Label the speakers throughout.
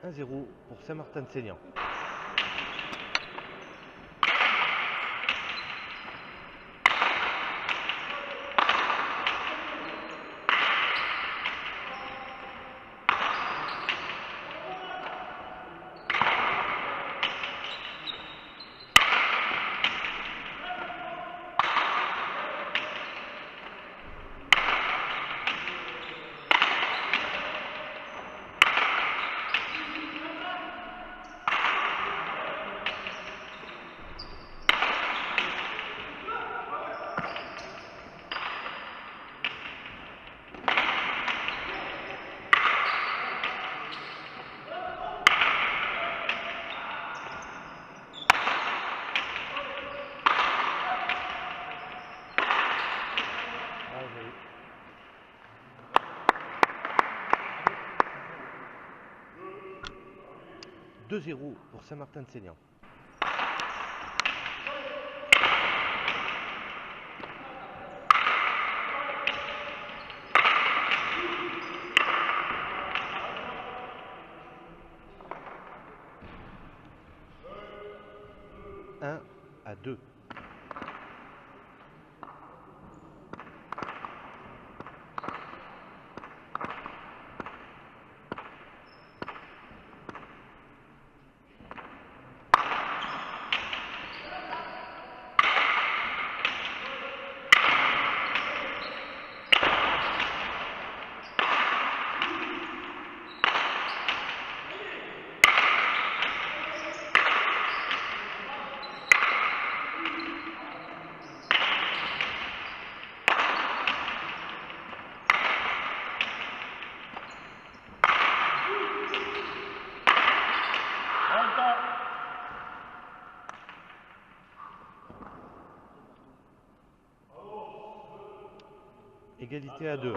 Speaker 1: 1-0 pour Saint-Martin-de-Sélian. « 2-0 pour Saint-Martin-de-Sélian. Un à 2. Égalité à 2.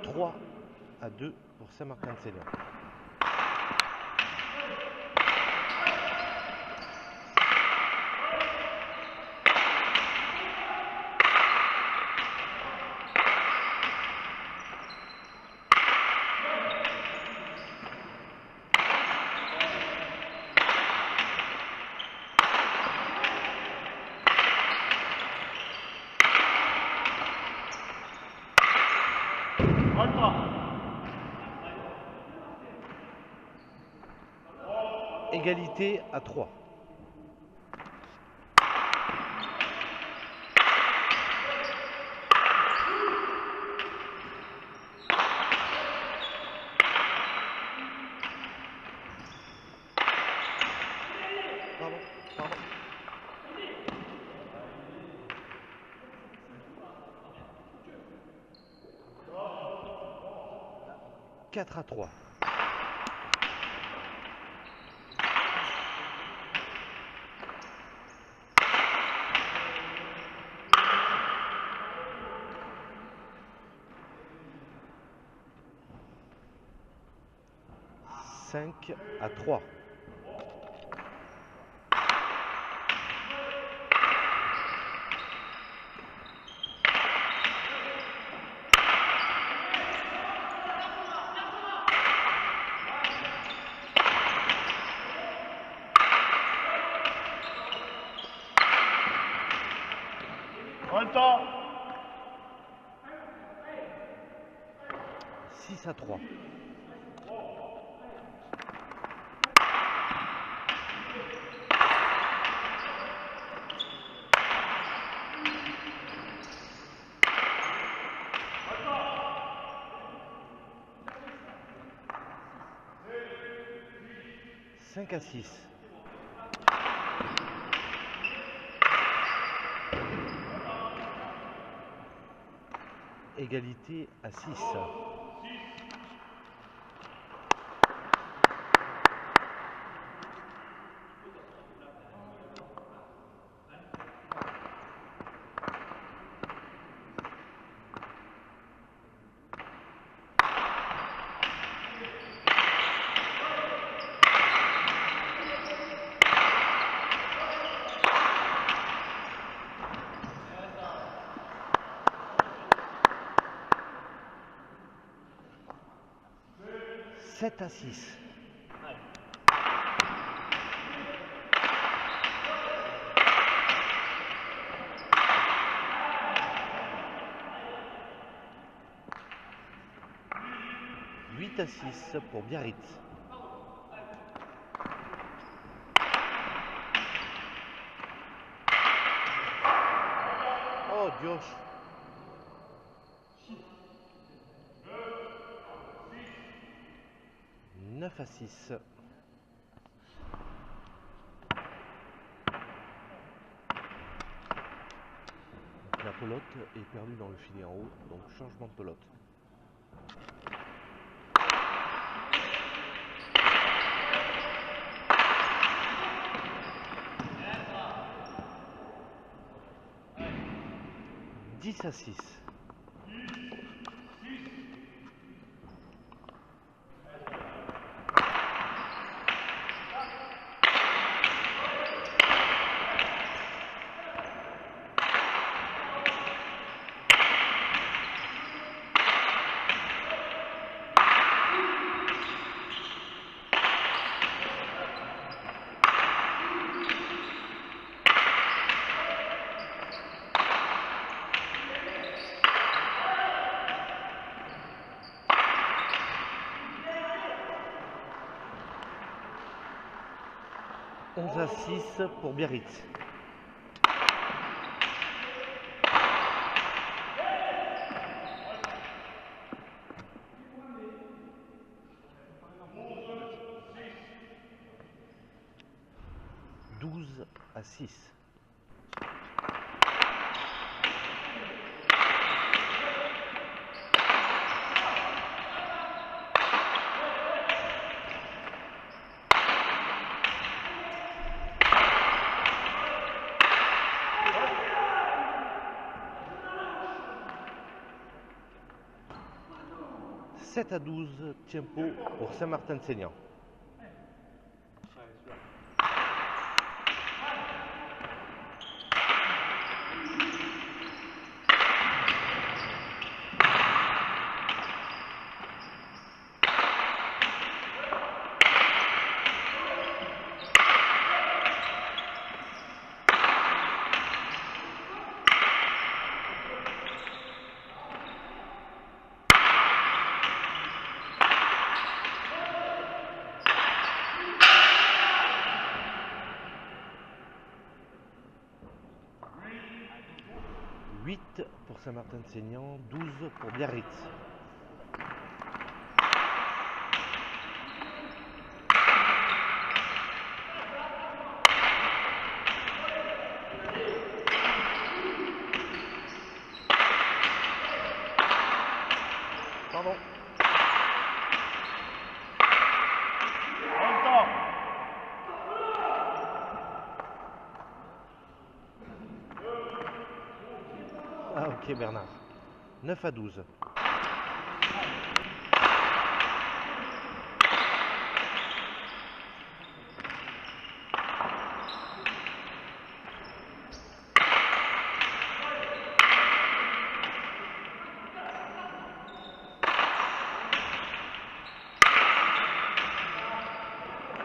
Speaker 1: Trois à 2 pour Saint-Martin-de-Sélian. Égalité à 3. Pardon. 4 à 3. Cinq à 3.
Speaker 2: En temps.
Speaker 1: 6 à 3. 5 à 6. Égalité à 6. 7 à 6. Huit à 6 pour Biarritz. Oh Dios. 9 à 6. La pelote est perdue dans le filet en haut, donc changement de pelote. Dix à 6. Onze à 6 pour Biarritz. Douze à 6. Sept à 12, tempo pour Saint-Martin-de-Seignanx. Huit pour Saint-Martin-de-Seignanx, 12 pour Biarritz. Pardon.
Speaker 2: En temps.
Speaker 1: Ah ok Bernard. 9 à 12.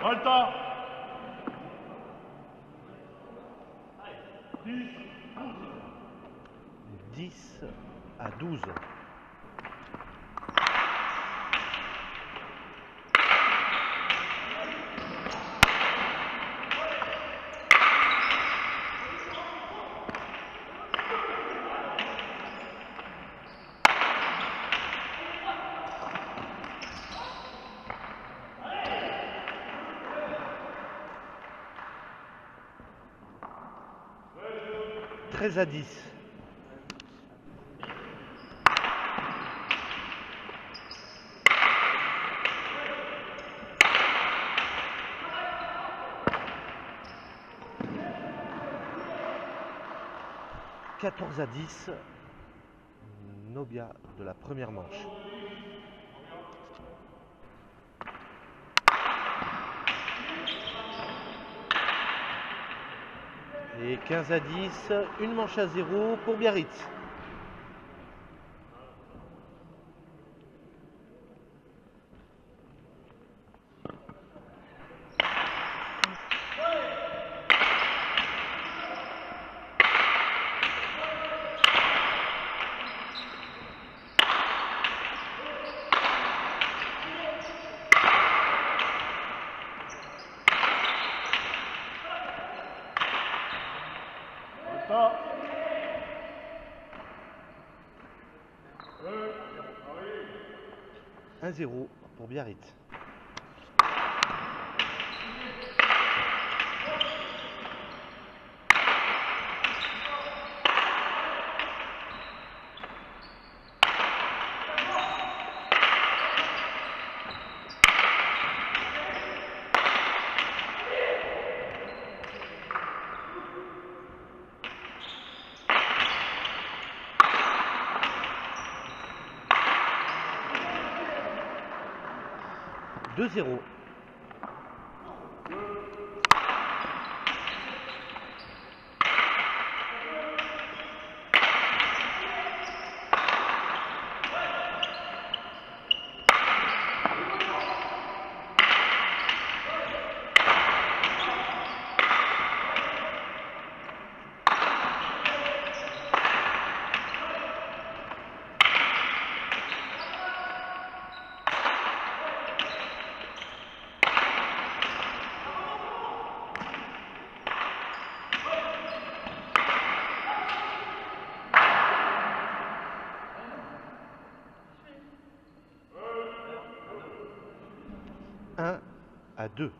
Speaker 2: En temps.
Speaker 1: 10 à 12. 13-10. « 14-10, Nobia de la première manche. Et 15-10, une manche à 0 pour Biarritz.
Speaker 2: Alta.
Speaker 1: 1-0 pour Biarritz. « 2-0. À 2. «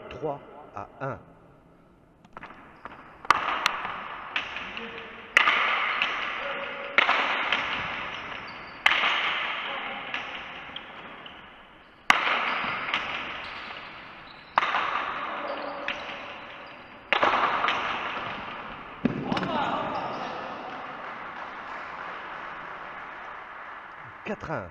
Speaker 1: 3-1. » 4-1.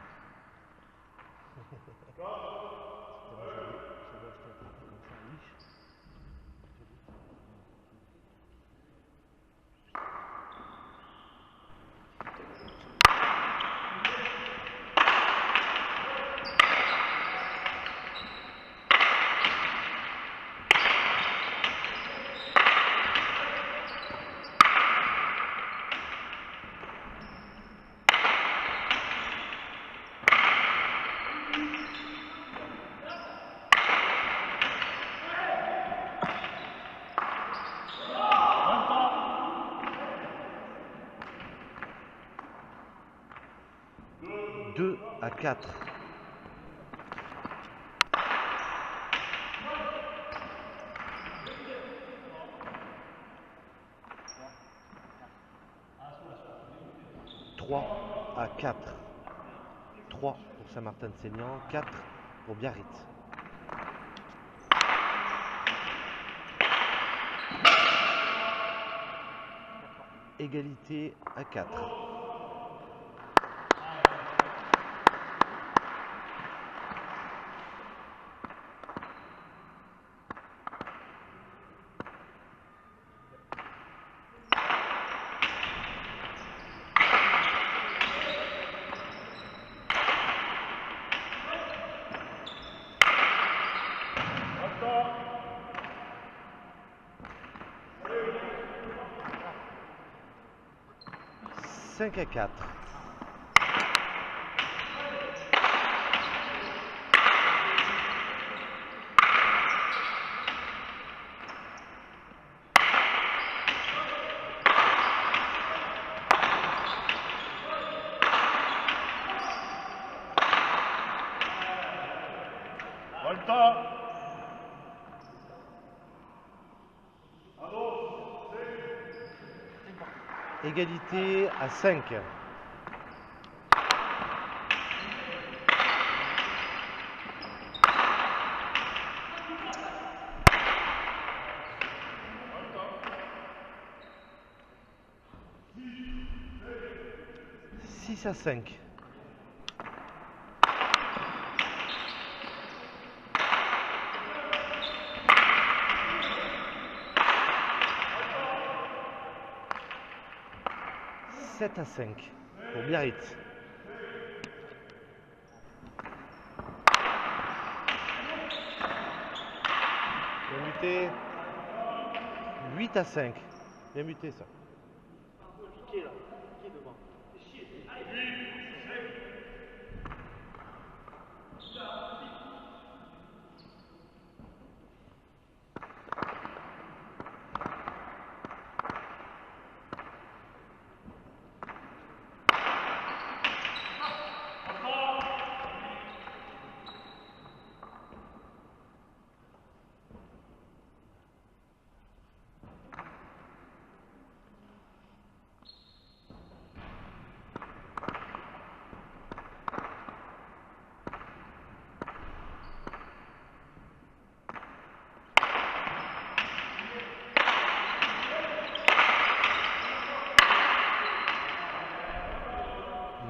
Speaker 1: À 4. « 3-4. 3 pour Saint-Martin-de-Seignan, 4 pour Biarritz. Égalité à 4.
Speaker 2: Alta.
Speaker 1: 5-4.
Speaker 2: Halte.
Speaker 1: Égalité à 5. Six à 5. Sept à 5 pour Biarritz. Bien muté. 8 à 5. Bien muté ça.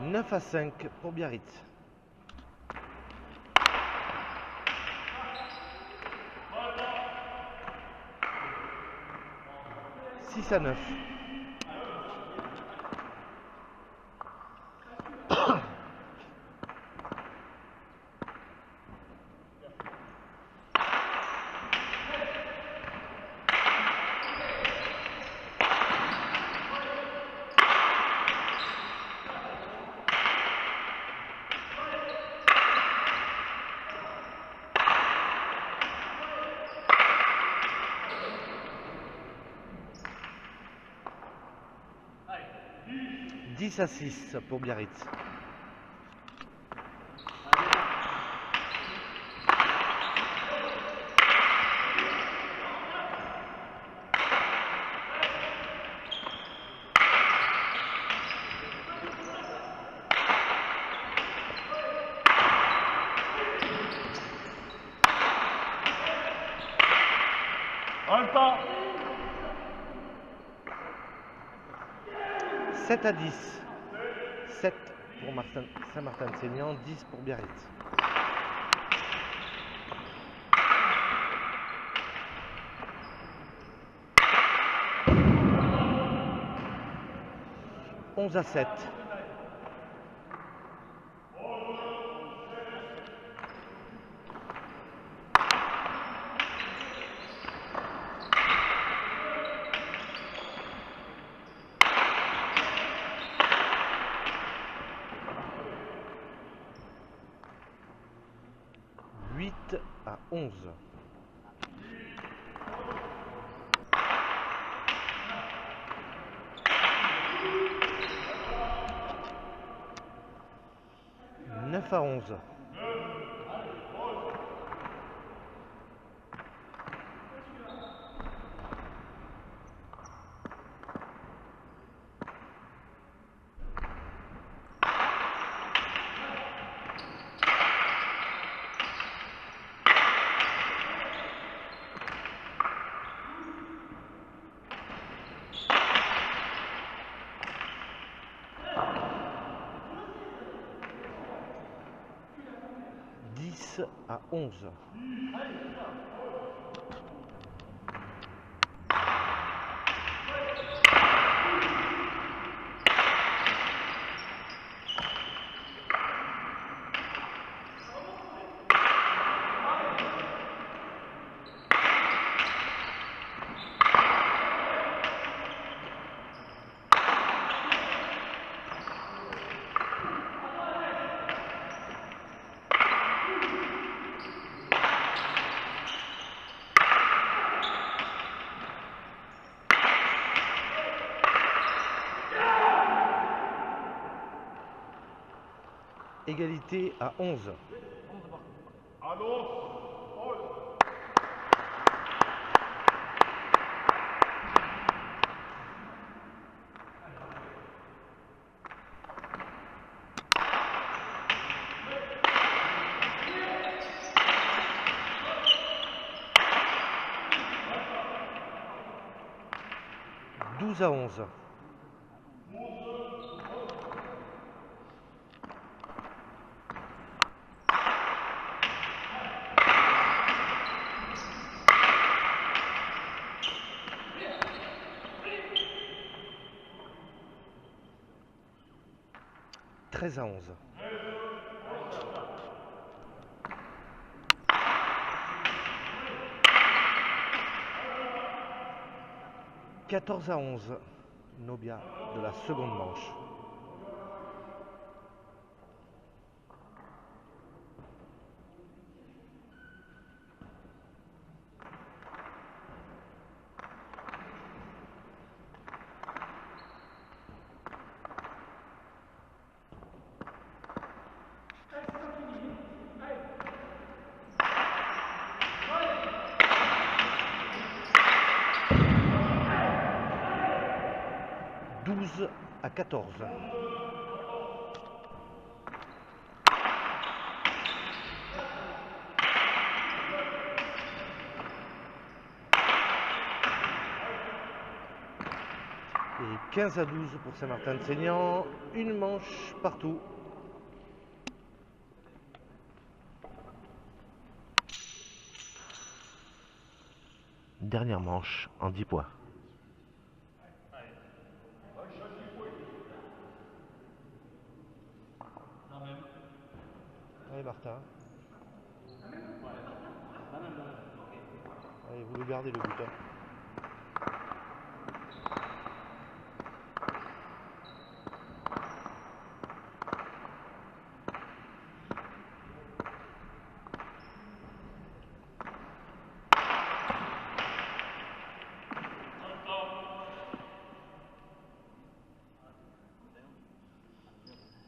Speaker 1: Neuf à 5 pour Biarritz. 6 à 9. Dix à 6 pour Biarritz.
Speaker 2: Halte.
Speaker 1: 7 à 10. 7 pour Saint-Martin-de-Seignanx, 10 pour Biarritz. Onze à 7. Huit à 11. Neuf à 11. À 11. Égalité à 11.
Speaker 2: Allô.
Speaker 1: 12-11. Treize à 11. Quatorze à 11. Nobia de la seconde manche. Douze à 14. Et 15 à 12 pour Saint-Martin-de-Seignant. Une manche partout. Dernière manche en 10 points. Allez Martin. Allez, vous le gardez le but.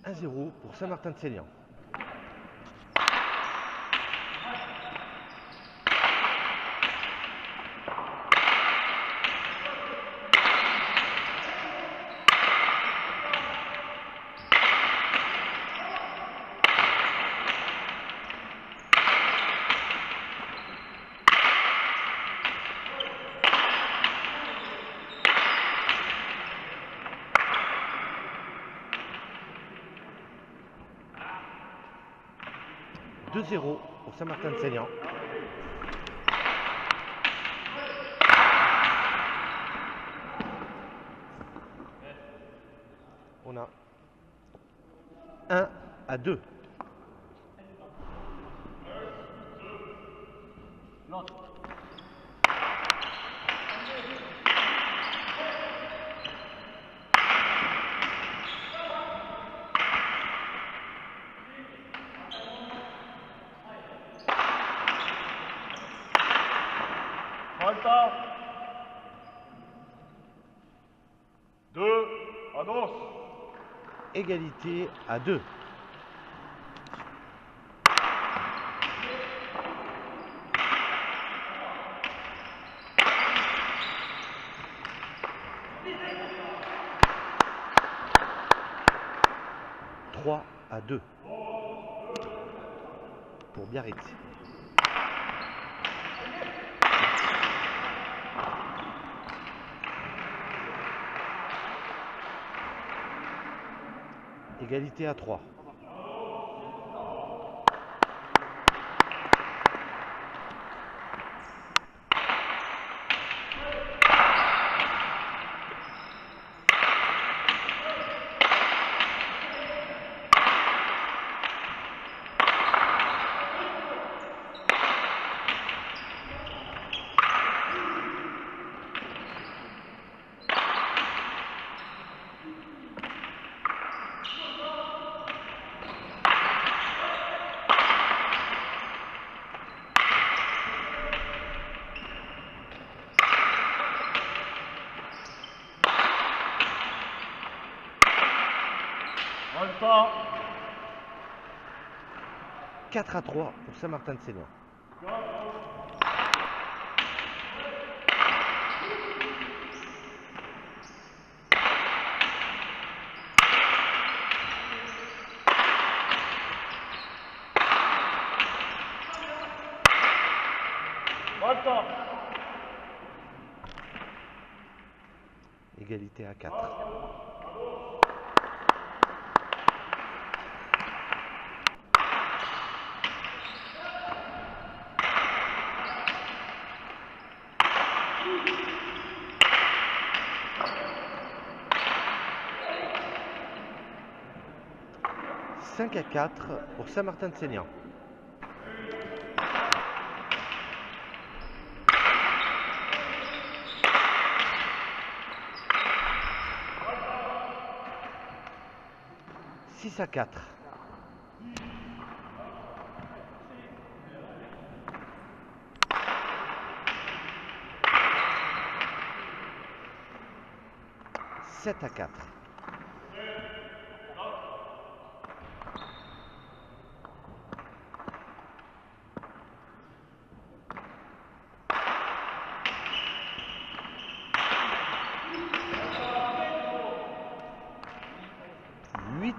Speaker 1: 1-0 pour Saint-Martin-de-Seignant. Deux 0 pour Saint-Martin-de-Seignant. On a 1 à 2.
Speaker 2: Falta. 2 à 2.
Speaker 1: Égalité à 2. Trois à 2 pour Biarritz. Égalité à 3.
Speaker 2: Falta.
Speaker 1: 4 à 3 pour Saint-Martin-de-Seignant.
Speaker 2: Falta.
Speaker 1: égalité à 4. « 5-4 pour Saint-Martin-de-Seignanx. « 6-4. » 7-4.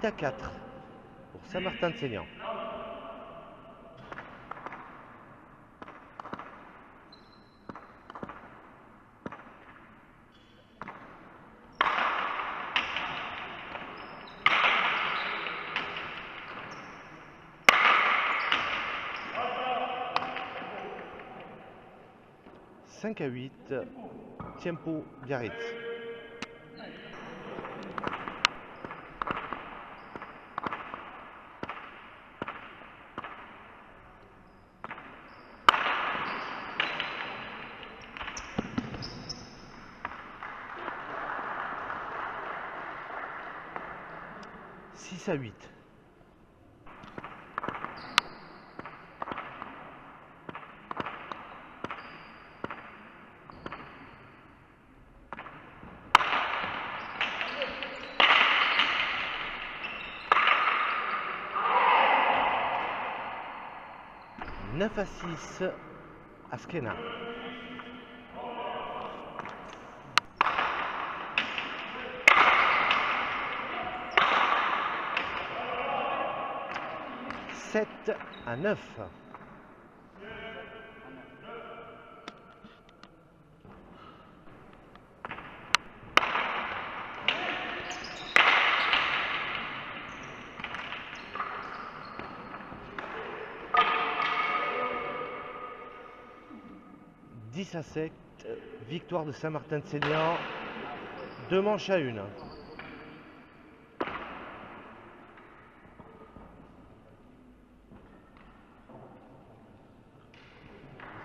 Speaker 1: 8-4 pour Saint-Martin-de-Seignanx. 5-8, Tiempo Biarritz. « 6-8. » 9-6, Askena. 7-9. 10-7, victoire de Saint-Martin-de-Seignanx, 2 manches à 1.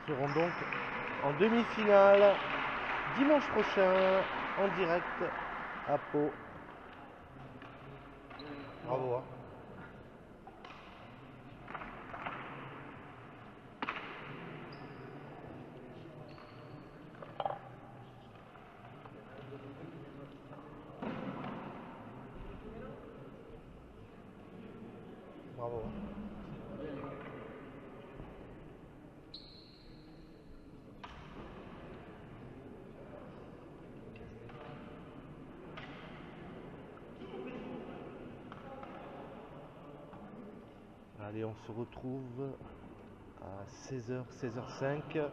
Speaker 1: Nous serons donc en demi-finale dimanche prochain en direct à Pau. Bravo. Hein. Bravo. Allez, on se retrouve à 16h, 16h05